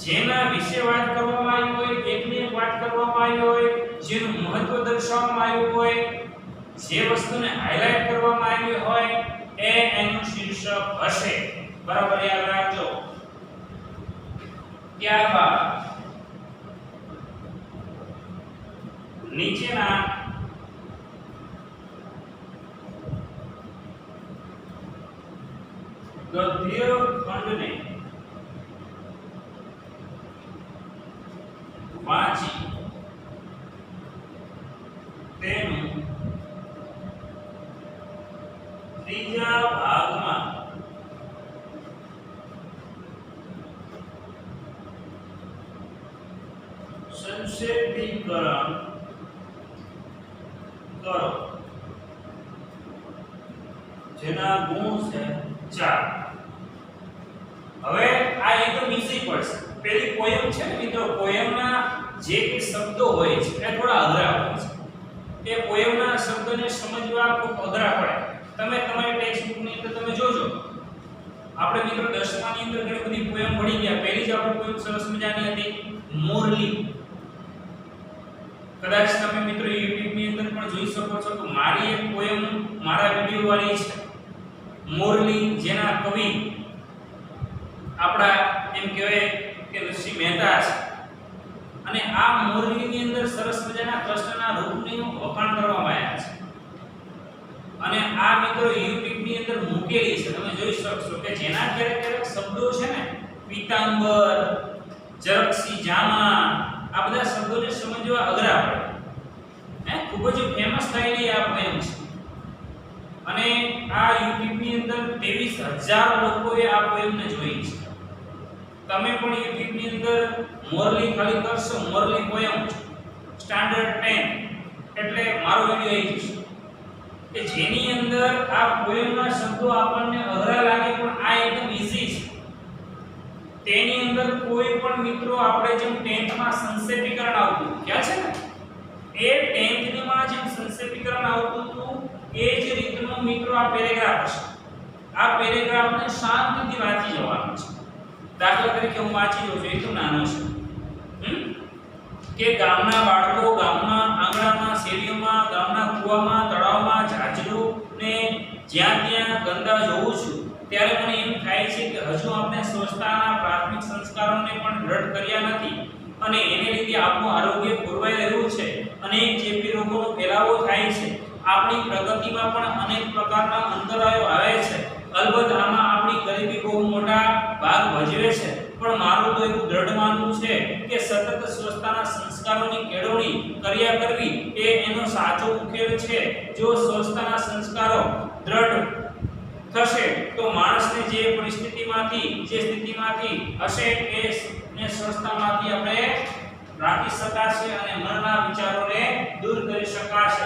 જેના વિશે વાત કરવામાં આવી હોય, એકની એક વાત કરવામાં આવી હોય, જેનું મહત્વ દર્શાવવામાં આવ્યું હોય, જે વસ્તુને હાઇલાઇટ કરવામાં આવી હોય, એનું શીર્ષક હશે. બરાબર, યાદ રાખજો. ત્યારબાદ નીચેના ગદ્ય ખંડને વાંચી તેનું ત્રીજા ભાગમાં સંક્ષેપીકરણ કરો, જેના ગુણ છે 4. હવે આ એકદમ ઈઝી પડશે. પેલી પોયમ છે ને મિત્રો, પોયમના જે કે શબ્દો હોય છે એ થોડા અઘરા હોય છે. એ પોયમના શબ્દને સમજવા ખૂબ અઘરા પડે. તમે તમારી ટેક્સ્ટ બુકની અંદર તમે જોજો, આપણે મિત્રો 10મા ની અંદર ઘણી બધી પોયમ ભણી ગયા. પહેલી જ આપણી પોયમ સરસ મજાની હતી મોરલી. કદાચ તમે મિત્રો YouTube ની અંદર પણ જોઈ શકો છો કે મારી એક પોયમ મારા વિડિયો વાળી છે મોરલી, જેના કવિ આપણા એમ કહેવાય કે ઋષિ મહેતા છે. અને આ મોરલીની અંદર સરસ મજાના કૃષ્ણના રૂપનું વખાણ કરવામાં આવ્યા છે. અને આ મિત્રો YouTube ની અંદર મૂકેલી છે, તમે જોઈ શકશો કે જેના ક્યારેક શબ્દો છે ને, પીતાંબર, જરક્ષી જામા, આ બધા શબ્દોને સમજવા અઘરા પડે. ખૂબ જ ફેમસ થયેલી આ પોયમ છે. અને આ YouTube ની અંદર 23,000 લોકોએ આ પોયમને જોઈ છે. તમે પણ YouTube ની અંદર મોરલી ખાલી કરશો, મોરલી પોયમ સ્ટાન્ડર્ડ 10 એટલે મારો વિડિયો આવી જશે, કે જેની અંદર આ પોયમના શબ્દો આપણને અઘરા લાગે પણ આ એકદમ ઈઝી છે. તેની અંદર કોઈ પણ મિત્રો આપણે જેમ 10th માં સંક્ષેપીકરણ આવતું ક્યાં છે ને, એ 10th માં જેમ સંક્ષેપીકરણ આવતું હતું એ જ રીતનો મિત્રો આ પેરેગ્રાફ છે. આ પેરેગ્રાફને શાંતિથી વાંચી જવાનું છે. દાખલા તરીકે હું વાંચી લઉં છું, એ તો નાનો છે કે ગામના બાળકો ગામના આંગણામાં, શેરીઓમાં, ગામના કૂવામાં, તળાવમાં, ઝાંઝરું ને જ્યાં ત્યાં ગંદા જોઉં છું ત્યારે મને એમ થાય છે કે હજુ આપણે સ્વચ્છતાના પ્રાથમિક સંસ્કારોને પણ દ્રઢ કર્યા નથી, અને એને લીધે આપણું આરોગ્ય ખોરવાઈ રહ્યું છે, અનેક ચેપી રોગોનો ફેલાવો થાય છે. આપણી પ્રગતિમાં પણ અનેક પ્રકારના અંતરાયો આવે છે. અલબત્ત આમાં આપણી ગરીબી બહુ મોટા ભાગ ભજવે છે, પણ મારું તો એવું દ્રઢ માનવું છે કે સતત સ્વચ્છતાના સંસ્કારોની કેળવણી કર્યા કરવી એ એનો સાચો ઉકેલ છે. જો સ્વચ્છતાના સંસ્કારો દ્રઢ થશે તો માણસને જે પરિસ્થિતિમાંથી જે સ્થિતિમાંથી હશે એ સ્વચ્છતામાંથી આપણે રાખી શકાશે અને મનના વિચારોને દૂર કરી શકાશે.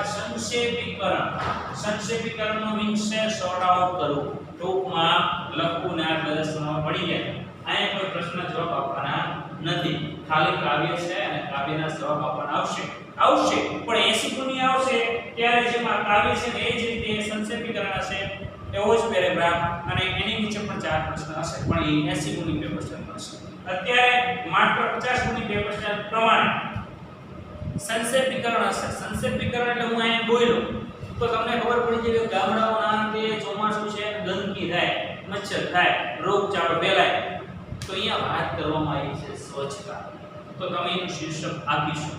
સંક્ષેપીકરણનો મીન્સ છે શોર્ટ આઉટ કરવું, ટૂંકમાં લખવું ને આ પ્રદર્શનમાં પડી જાય. અહીંયા કોઈ પ્રશ્ન જવાબ આપવાના નથી, ખાલી કાવ્ય છે અને કાવ્યના જવાબ આપવાના આવશે પણ 80 ગુણની આવશે ત્યારે જેમાં કાવ્ય છે ને એ જ રીતે સંક્ષેપીકરણ હશે, એવો જ પેરેગ્રાફ અને એની નીચે પણ 4 પ્રશ્ન હશે, પણ એ 80 ગુણની પેપર સ્ટેટમાં હશે. અત્યારે માત્ર 50 ગુણની પેપર સ્ટેટ પ્રમાણે સંક્ષેપીકરણ હશે. સંક્ષેપીકરણ એટલે હું અહીંયા બોલ્યો તો તમને ખબર પડી જાય કે ગામડાઓના તે ચોમાસું છે, ગંદકી થાય, મચ્છર થાય, રોગચાળો ફેલાય, તો અહીંયા વાત કરવામાં આવી છે સ્વચ્છતા. તો તમે એનું શીર્ષક આપી શકો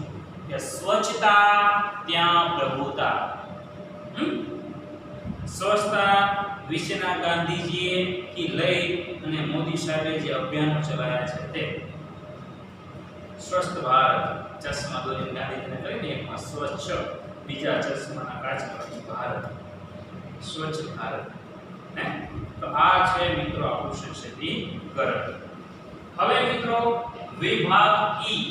કે સ્વચ્છતા ત્યાં પ્રભુતા. સ્વચ્છતા વિશેના ગાંધીજીએ થી લઈ અને મોદી સાહેબે જે અભિયાનો ચલાવ્યા છે તે સ્વસ્થ ભારત, ચશ્મા દોરીને ગાંધીજીને કરીને એકમાં સ્વચ્છ, બીજા ચશ્માના કાચમાંથી ભારત, સ્વચ્છ ભારત ને. તો આ છે મિત્રો આપણું સંક્ષેપીકરણ. હવે મિત્રો વિભાગ ઈ.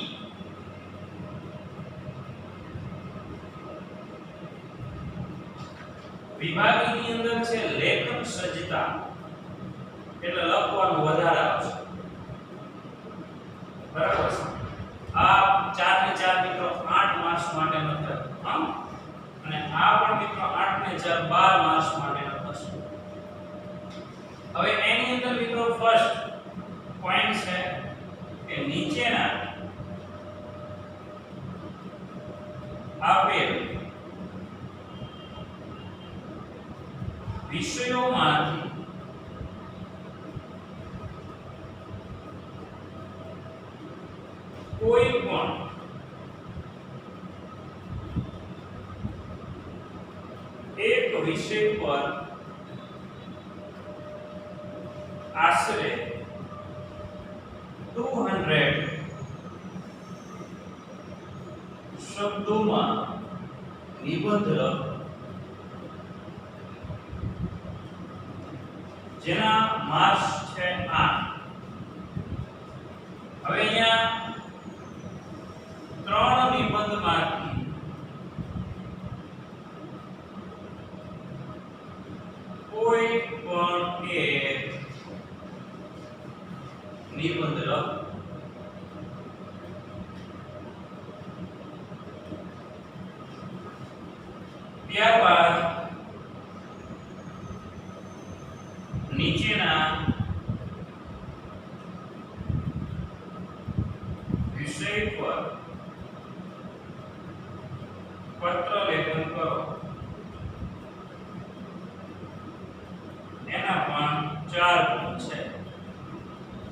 વિભાગ ઈ ની અંદર છે લેખન સજ્જતા, એટલે લખવાનું વધારે આવશે. બરાબર છે. આ 4 ને 4 મિત્રો 8 માર્ક્સ માટેનો થશે. અને આ પણ મિત્રો 8 ને 4 12 માર્ક્સ માટેનો થશે. હવે એની અંદર મિત્રો ફર્સ્ટ પોઈન્ટ છે કે નીચેના આપેલ વિષયોમાંથી કોઈ પણ એક વિષય પર આશરે 200 શબ્દોમાં નિબંધ લખો, જેના માર્ક્સ છે 8. હવે અહીંયા 3 નિબંધમાંથી કોઈ પણ એક નિબંધ લખો. ત્યારબાદ નીચેના વિષય પર પત્ર લેખન કરો. એના પણ 4 ગુણ છે.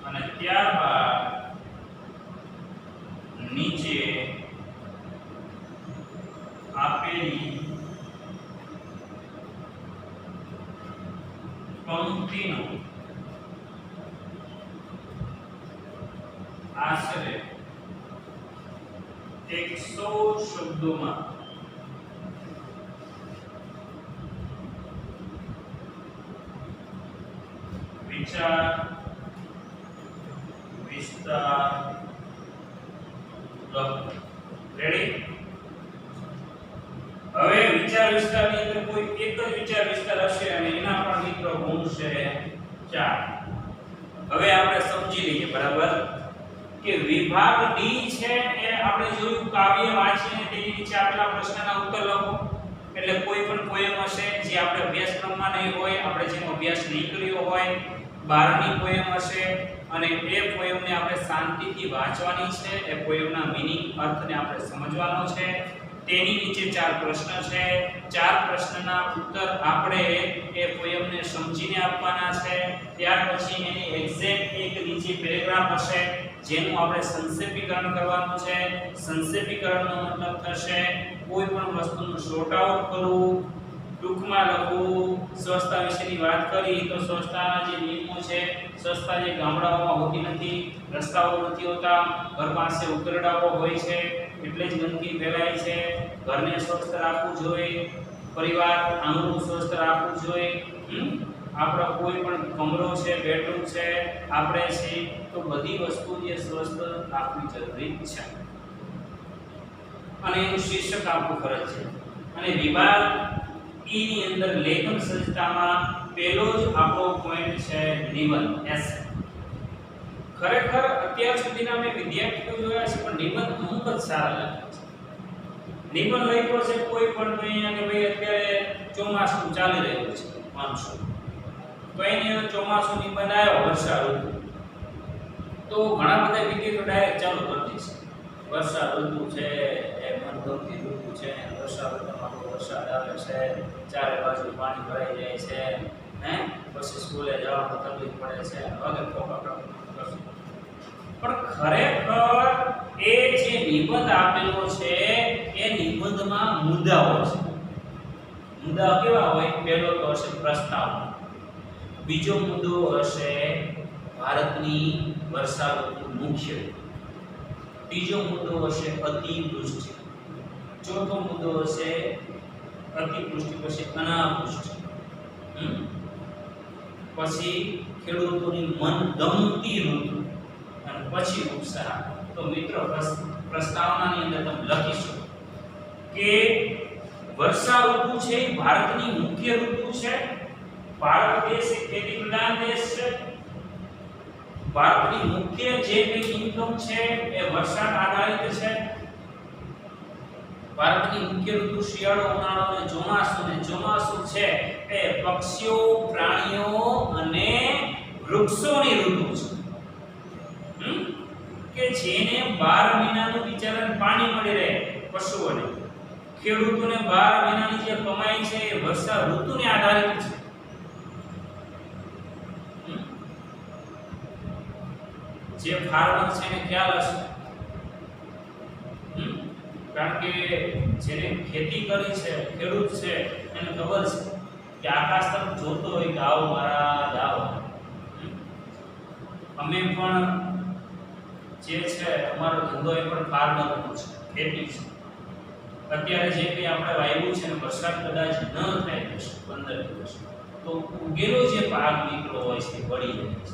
અને ત્યારબાદ નીચે આપેલી પંક્તિનો આશરે 100 શબ્દોમાં વિચાર વિસ્તાર લખો. રેડી? હવે વિચાર વિસ્તારની અંદર કોઈ એક જ વિચાર વિસ્તાર હશે અને એના પણ મિત્રો ગુણ છે 4. હવે આપણે સમજી લઈએ બરાબર કે વિભાગ ડી છે એ આપણે જોયું કાવ્ય વાંચીને તેની નીચે આપેલા પ્રશ્નના ઉત્તર લખો. એટલે કોઈ પણ પોએમ હશે જે આપણે અભ્યાસક્રમમાં નહીં હોય, આપણે જેનો અભ્યાસ નહીં કર્યો હોય, 12ની પોએમ હશે અને એ પોએમને આપણે શાંતિથી વાંચવાની છે. એ પોએમના મીનિંગ, અર્થને આપણે સમજવાનો છે. તેની નીચે 4 પ્રશ્ન છે. 4 પ્રશ્નના ઉત્તર આપણે એ પોએમને સમજીને આપવાના છે. ત્યાર પછી એની એક્ઝેક્ટ એક નીચે પેરેગ્રાફ હશે જેનું આપણે સંક્ષેપીકરણ કરવાનું છે. સંક્ષેપીકરણનો મતલબ થશે કોઈ પણ વસ્તુનું શોર્ટ આઉટ કરવું, ટૂંકમાં લખવું. સ્વચ્છતા વિશેની વાત કરી તો સ્વચ્છતાના જે નિયમો છે, સ્વચ્છતા જે ગામડાઓમાં હોતી નથી, રસ્તાઓ નથી હોતા, ઘર પાસે ઉકરડાઓ હોય છે એટલે જ ગંદકી ફેલાય છે. ઘરને સ્વચ્છ રાખવું જોઈએ, પરિવાર આંગણું સ્વચ્છ રાખવું જોઈએ. આપણો કોઈ પણ કમરો છે, બેડરૂમ છે, આપણે છે તો બધી વસ્તુ જે સ્વસ્થ રાખવી જરૂરી છે અને એનું શીર્ષક આપવું ફરજ છે. અને વિભાગ ઈ ની અંદર લેખન સજ્જતામાં પહેલો જ આપણો પોઈન્ટ છે નિબંધ. એસ ખરેખર અત્યાર સુધીના મેં વિદ્યાર્થીઓ જોયા છે પણ નિબંધ અમુક જ સારા લખે છે. નિબંધ લખ્યો છે કોઈ પણ તો અહીંયા કે ભાઈ અત્યારે ચોમાસું ચાલી રહ્યું છે, માનસૂન, તો એની ચોમાસું નિબંધ આવ્યો વર્ષા ઋતુ, તો ઘણા બધા વિદ્યાર્થીઓ ડાયરેક્ટ ચાલુ કરી દેશે. વર્ષા ઋતુ છે એ મનગમતી ઋતુ છે, વર્ષા ઋતુમાં વરસાદ આવે છે, ચારે બાજુ પાણી ભરાઈ જાય છે, પછી સ્કૂલે જવામાં તકલીફ પડે છે, વગેરે પણ ખરેખર એ જે નિબંધ આપેલો છે એ નિબંધમાં મુદ્દાઓ છે. મુદ્દા કેવા હોય? પહેલો તો હશે પ્રસ્તાવ, બીજો મુદ્દો હશે ભારતની વર્ષા ઋતુ મુખ્ય, ત્રીજો મુદ્દો હશે અતિવૃષ્ટિ, ચોથો મુદ્દો હશે અતિવૃષ્ટિ પછી અનાવૃષ્ટિ, પછી ખેડૂતોની મનગમતી ઋતુ અને પછી ઉપસાર. તો મિત્રો પ્રસ્તાવનાની અંદર તમે લખી શકો કે વર્ષા ઋતુ છે એ ભારતની મુખ્ય ઋતુ છે. ભારત દેશ એક ખેતી પ્રધાન દેશ છે. ભારતની મુખ્ય જે કંઈ ઇન્કમ છે એ વરસાદ આધારિત છે. ભારતની મુખ્ય ઋતુ શિયાળો, ઉનાળો અને ચોમાસું. અને ચોમાસું છે એ પક્ષીઓ, પ્રાણીઓ અને વૃક્ષોની ઋતુ છે કે જેને 12 મહિનાનું બિચારાને પાણી મળી રહે, પશુઓને, ખેડૂતોને 12 મહિનાની જે કમાઈ છે એ વર્ષા ઋતુને આધારિત છે. જે ફાર્મર છે એને ખ્યાલ હશે, કારણ કે જેને ખેતી કરી છે, ખેડૂત છે, એને ખબર છે કે આકાશ તરફ જોતો હોય કે આવો મારા જાવ. અમે પણ જે છે અમારો ધંધો એ પણ ફાર્મરનો છે, ખેતી છે. અત્યારે જે કંઈ આપણે વાવ્યું છે ને વરસાદ કદાચ ન થાય 10-15 દિવસ તો ઉગેલો જે પાક નીકળો હોય છે બળી જાય છે.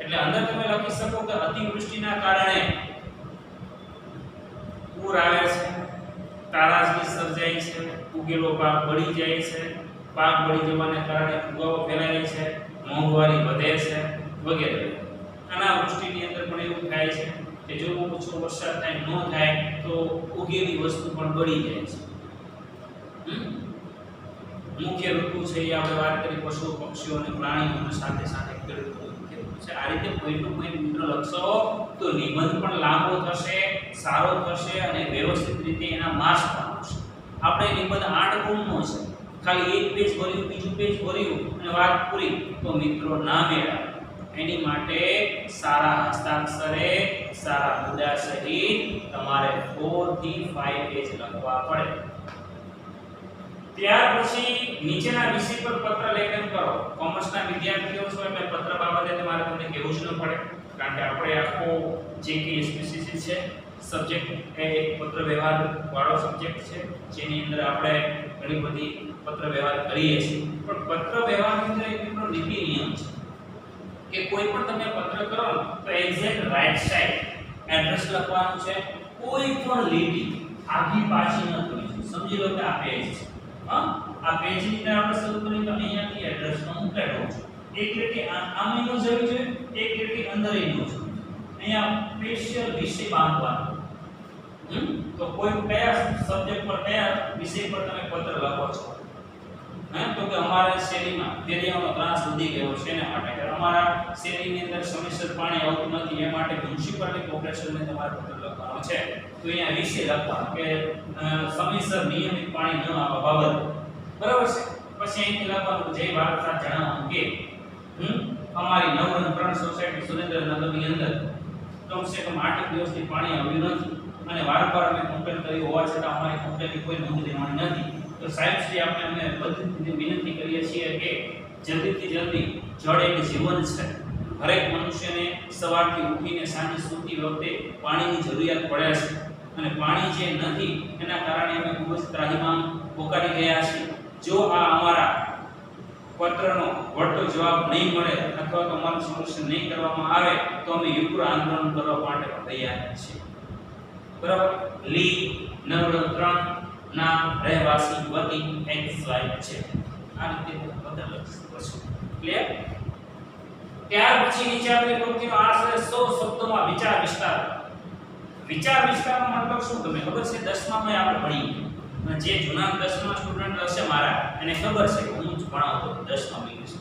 એટલે અંદર તમે લખી શકો કે અતિવૃષ્ટિના કારણે પૂર આવે છે, તારાજી સર્જાય છે, ઉગેલો પાક બળી જાય છે, પાક બળી જવાને કારણે ફુગાવો ફેલાય છે, મોંઘવારી વધે છે વગેરે. અનાવૃષ્ટિની અંદર પણ એવું થાય છે કે જો ઓછો વરસાદ થાય, ન થાય તો ઉગેલી વસ્તુ પણ બળી જાય છે. મુખ્ય ઋતુ છે એ આપણે વાત કરી પશુ, પક્ષીઓ અને પ્રાણીઓ સાથે સાથે ખેડૂતો. આ રીતે પોઈન્ટ ટુ પોઈન્ટ મિત્રો લખશો તો નિબંધ પણ લાંબો થશે, સારો થશે અને વ્યવસ્થિત રીતે એના માર્ક્સ પણ આવશે. આપણે નિબંધ 8 ગુણનો છે, ખાલી એક પેજ ભર્યું, બીજું પેજ ભર્યું અને વાત પૂરી તો મિત્રો ના મેળા. એની માટે સારા હસ્તાક્ષરે, સારા મુદ્દા સહિત તમારે 4 થી 5 પેજ લખવા પડે. ત્યાર પછી નીચેના વિષય પર પત્ર લેખન કરો. કોમર્સના વિદ્યાર્થીઓ છો એટલે પત્ર બાબતે તમારે તમને કહેવું જ ન પડે, કારણ કે આપણે આખો જે કે એસપીસીસી છે સબ્જેક્ટ એ એક પત્ર વ્યવહાર વાળો સબ્જેક્ટ છે, જેની અંદર આપણે ઘણી બધી પત્ર વ્યવહાર કરીએ છીએ. પણ પત્ર વ્યવહારની અંદર એક આપણો નીતિ નિયમ છે કે કોઈ પણ તમે પત્ર કરો તો એક્ઝેક્ટ રાઈટ સાઈડ એડ્રેસ લખવાનું છે. કોઈ પણ લીટી આગી પાછી ન કરવી જોઈએ. સમજી લો કે આ પેજ છે, આ પેજની અંદર આપણે શરૂ કરીએ તો અહીંયાથી એડ્રેસ નો મૂકેલો છે. એક લીટી આમ નો જવી જોઈએ, એક લીટી અંદર નો જોઈએ. અહીંયા સ્પેશિયલ વિષય બાંધવાનો. તો કોઈ કયા સબ્જેક્ટ પર, કયા વિષય પર તમે પત્ર લખો છો? તો કે અમારા શેરીમાં ફેરિયાનો ત્રાસ વધી ગયો છે, એના માટે અમારા શેરીની અંદર સમયસર પાણી આવતું નથી, એ માટે મ્યુનિસિપાલિટી કોર્પોરેશનને તમારે પત્ર લખવાનો છે. તો અહીંયા વિષય લખવાનો કે સમયસર નિયમિત પાણી ન આવવા બાબત, બરાબર છે. પછી અહીંથી લખવાનું જય ભારત સાથે જણાવવાનું કે અમારી નવરંગ 3 સોસાયટી સુરેન્દ્રનગરની અંદર કમસે કમ 8 દિવસથી પાણી આવ્યું નથી અને વારંવાર અમે કમ્પ્લેન કરી હોવા છતાં અમારી કમ્પ્લેનની કોઈ નોંધ લેવાની નથી. તો સાહેબ શ્રી આપણે અમે બધી વિનંતી કરીએ છીએ કે જલ્દીથી જલ્દી જળ એક જીવન છે. હરેક મનુષ્યને સવારથી ઉઠીને સાંજે સૂતી વખતે પાણીની જરૂરિયાત પડે છે અને પાણી જે નથી એના કારણે અમે ખૂબ જ ત્રાહિમામ પોકારી ગયા છીએ. જો આ અમારા પત્રનો વળતો જવાબ નહીં મળે અથવા તો અમારું સોલ્યુશન નહીં કરવામાં આવે તો અમે યુક્ર આંદોલન કરવા માટે તૈયાર છીએ. બરાબર. લી નંબર 3 ના રહેવાસી વતી XY છે. આ રીતે બધા લખી શકો. ક્લિયર? ત્યાર પછી નીચે આપેલી પંક્તિનો આશરે 100 શબ્દોમાં વિચાર વિસ્તાર. વિચાર વિસ્તારનો મતલબ શું તમને ખબર છે? 10માં આપણે ભણી. જે જૂના 10માં સ્ટુડન્ટ હશે મારા એને ખબર છે કે હું જ ભણાવતો 10માં ઇંગ્લિશ.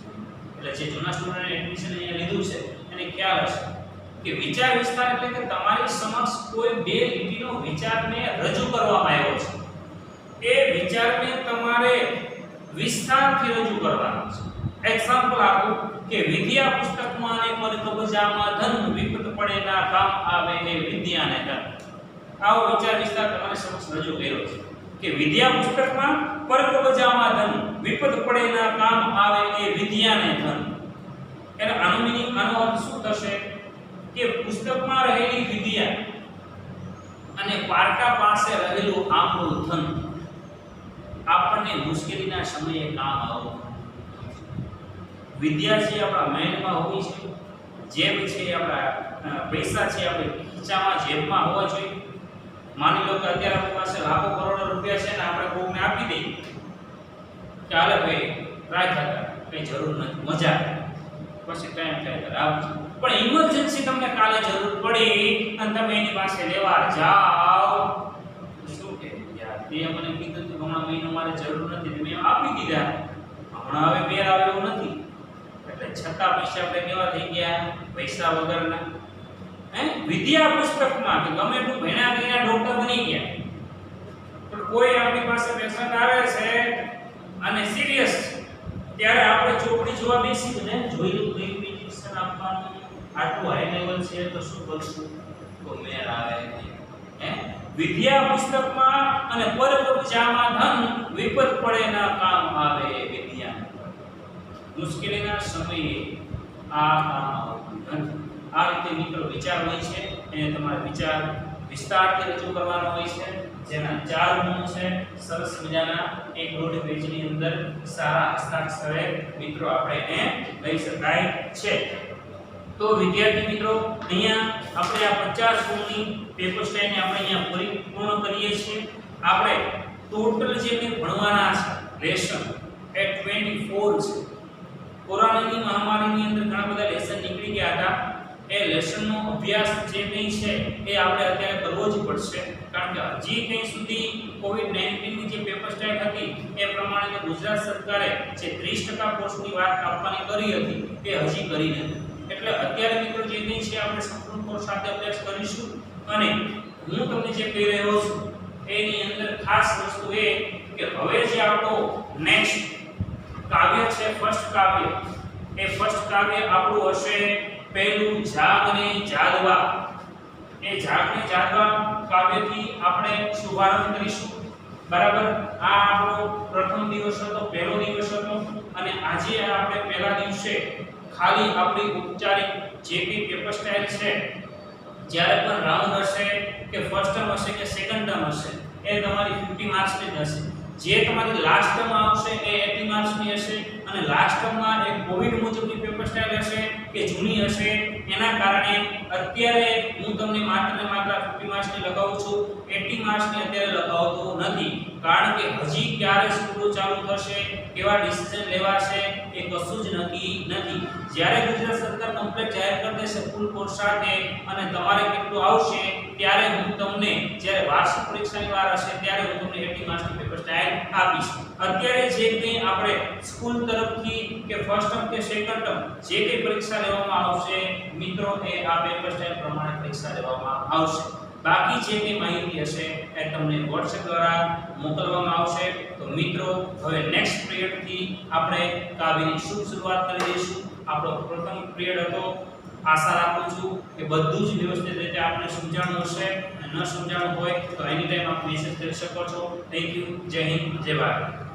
એટલે જે જૂના સ્ટુડન્ટે એડમિશન અહીંયા લીધું છે એને ખ્યાલ હશે કે વિચાર વિસ્તાર એટલે કે તમારી સમક્ષ કોઈ બે લીટીનો વિચારને રજૂ કરવામાં આવ્યો છે. એ વિચારને તમારે વિસ્તારથી રજૂ કરવાનો છે. એક્ઝામ્પલ આપું કે વિદ્યા પુસ્તકમાં અને પર કબજામાં ધન વિપત પડેના કામ આવે એ વિદ્યાને ધન. આવો વિચાર વિસ્તાર તમારી સમક્ષ રજૂ કર્યો છે કે વિદ્યા પુસ્તકમાં પર કબજામાં ધન વિપત પડેના કામ આવે એ વિદ્યાને ધન. એટલે આનો મીનિંગ આનો અર્થ શું થશે કે પુસ્તકમાં રહેલી વિદ્યા અને પારકા પાસે રહેલું આપણું ધન આપણને મુશ્કેલીના સમયે કામ આવે. વિદ્યા છે આપણા માઇન્ડમાં હોવી છે, જેબ છે આપણા પૈસા છે આપણે ખીચામાં જેબમાં હોવા જોઈએ. માની લો કે અત્યારે આપણી પાસે લાખો કરોડો રૂપિયા છે ને આપણે કોઈને આપી દઈએ કે હાલે ભાઈ ટ્રાય થતા કઈ જરૂર નથી મજા પછી ટાઈમ થાય ત્યારે આવજો. પણ ઇમરજન્સી તમને કાલે જરૂર પડી અને તમે એની પાસે લેવા જાઓ શું કે યાર તે મને કીધું કે હમણાં મહિનો મારે જરૂર નથી મેં આપી દીધા હમણાં હવે મેર આવ્યો નથી એટલે છતાં પૈસા આપણે કેવા થઈ ગયા પૈસા વગરના. વિદ્યા પુસ્તકમાં કે ગમે એટલું ભણ્યા ગયા ડોક્ટર બની ગયા પણ કોઈ આપણી પાસે પેશન્ટ આવે છે અને સિરિયસ ત્યારે આપણે ચોપડી જોવા બેસી ને જોઈ કઈ મેડિસિન આપવાનું આટલું હાઈ લેવલ છે તો શું કરશું તો મેર આવે. વિદ્યા પુસ્તકમાં અને પર કબજામાં ધન વિપત પડે ના કામ આવે વિદ્યા. મુશ્કેલીના સમયે આ કામ આવતું નથી. આ રીતે મિત્રો વિચાર હોય છે એને તમારે વિચાર વિસ્તારથી રજૂ કરવાનો હોય છે જેના 4 ગુણો છે. સરસ મજાના એક દોઢ પેજની અંદર સારા હસ્તાક્ષરે મિત્રો આપણે એને લઈ શકાય છે. તો વિદ્યાર્થી મિત્રો અહીંયા આપણે આ 50 ગુણની પેપર સ્ટાઈલને આપણે અહીંયા પૂર્ણ કરીએ છીએ. આપણે ટોટલ જે ભણવાના છે લેસન એ 24 છે. કોરોનાની મહામારીની અંદર ઘણા બધા લેસન નીકળી ગયા હતા. એ લેસનનો અભ્યાસ જે કંઈ છે એ આપણે અત્યારે કરવો જ પડશે કારણ કે હજી કંઈ સુધી કોવિડ-19 ની જે પેપર સ્ટાઇલ હતી એ પ્રમાણે ગુજરાત સરકારે જે 30% કોર્સની વાત આપવાની કરી હતી એ હજી કરી નથી. એટલે અત્યારે મિત્રો જે કંઈ છે આપણે સંપૂર્ણ કોર્સ સાથે અભ્યાસ કરીશું અને હું તમને જે કહી રહ્યો છું એની અંદર ખાસ વસ્તુ એ કે હવે જે આપણો નેક્સ્ટ કાવ્ય છે ફર્સ્ટ કાવ્ય એ ફર્સ્ટ કાવ્ય આપણું હશે પહેલું જાગને જાગવા. એ જાગને જાગવા કાવ્યથી આપણે શુભારંભ કરીશું. બરાબર. આ આપણો પ્રથમ દિવસ હતો, પહેલો દિવસ હતો અને આજે આપણે પહેલા દિવસે ખાલી આપણી ઔપચારિક જે બી પેપર સ્ટાઇલ છે જ્યારે પણ રાઉન્ડ હશે કે ફર્સ્ટ ટર્મ હશે કે સેકન્ડ ટર્મ હશે એ તમારી 50 માર્ક્સની જ હશે. જે તમારી લાસ્ટ ટર્મ આવશે એ 80 માર્ક્સની હશે અને લાસ્ટ ટર્મમાં એક કોવિડ મુજબની પેપર સ્ટાઇલ હશે કે જૂની હશે. એના કારણે અત્યારે હું તમને માત્ર ને માત્ર 50 માર્ક્સની લગાવું છું, 80 માર્ક્સની અત્યારે લગાવતો નથી કારણ કે હજી ક્યારે સ્કૂલો ચાલુ થશે, કેવા ડિસિઝન લેવાશે એ કશું જ નક્કી નથી. જ્યારે ગુજરાત સરકાર કમ્પ્લીટ જાહેર કરી દેશે ફૂલ કોર્સ સાથે અને તમારે કેટલું આવશે ત્યારે હું તમને જ્યારે વાર્ષિક પરીક્ષાની વાર હશે ત્યારે હું તમને 80 માર્ક્સની પેપર સ્ટાઇલ આપીશ. અત્યારે જે કંઈ આપણે સ્કૂલ તરફથી કે ફર્સ્ટ ટર્મ કે સેકન્ડ ટર્મ જે કંઈ પરીક્ષા લેવામાં આવશે મિત્રો એ આ પેપર સ્ટાઇલ પ્રમાણે પરીક્ષા લેવામાં આવશે. બાકી જે કંઈ માહિતી હશે એ તમને WhatsApp દ્વારા મોકલવામાં આવશે. તો મિત્રો હવે નેક્સ્ટ પિરિયડથી આપણે કાવ્યની શુભ શરૂઆત કરી દઈશું. આપણો પ્રથમ પિરિયડ હતો આશા રાખું છું કે બધું જ વ્યવસ્થિત રીતે આપણે સમજાણું હશે, અને ન સમજાણું હોય તો એની ટાઈમ આપ મેસેજ કરી શકો છો. Thank you. જય હિન્દ, જય ભારત.